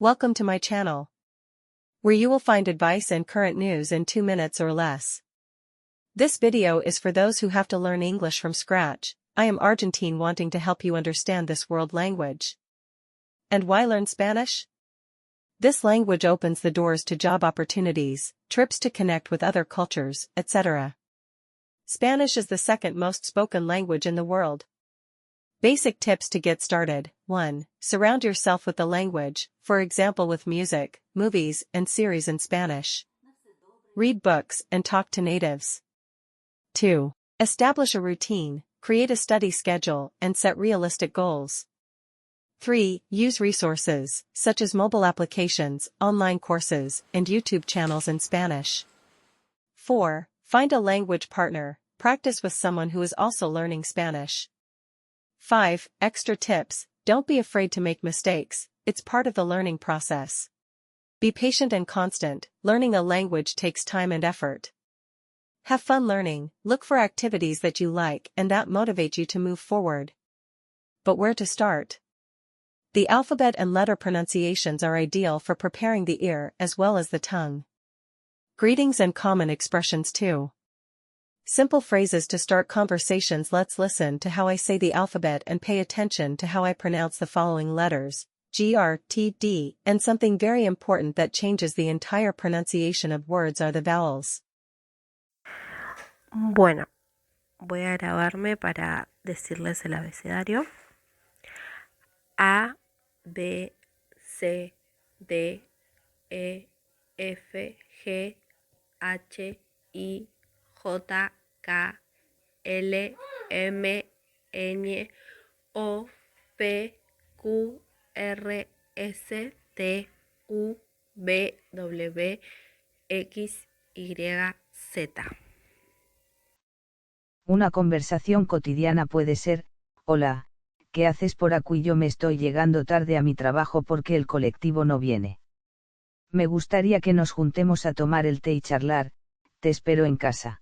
Welcome to my channel, where you will find advice and current news in 2 minutes or less. This video is for those who have to learn English from scratch. I am Argentine, wanting to help you understand this world language. And why learn Spanish? This language opens the doors to job opportunities, trips to connect with other cultures, etc. Spanish is the second most spoken language in the world. Basic tips to get started. 1. Surround yourself with the language, for example with music, movies, and series in Spanish. Read books and talk to natives. 2. Establish a routine, create a study schedule, and set realistic goals. 3. Use resources, such as mobile applications, online courses, and YouTube channels in Spanish. 4. Find a language partner, practice with someone who is also learning Spanish. 5. Extra tips, don't be afraid to make mistakes, it's part of the learning process. Be patient and constant, learning a language takes time and effort. Have fun learning, look for activities that you like and that motivate you to move forward. But where to start? The alphabet and letter pronunciations are ideal for preparing the ear as well as the tongue. Greetings and common expressions too. Simple phrases to start conversations. Let's listen to how I say the alphabet and pay attention to how I pronounce the following letters, G, R, T, D, and something very important that changes the entire pronunciation of words are the vowels. Bueno, voy a grabarme para decirles el abecedario. A, B, C, D, E, F, G, H, I, J, K, L, M, N, O, P, Q, R, S, T, U, V, W, X, Y, Z. Una conversación cotidiana puede ser: hola, ¿qué haces por aquí? Yo me estoy llegando tarde a mi trabajo porque el colectivo no viene. Me gustaría que nos juntemos a tomar el té y charlar, te espero en casa.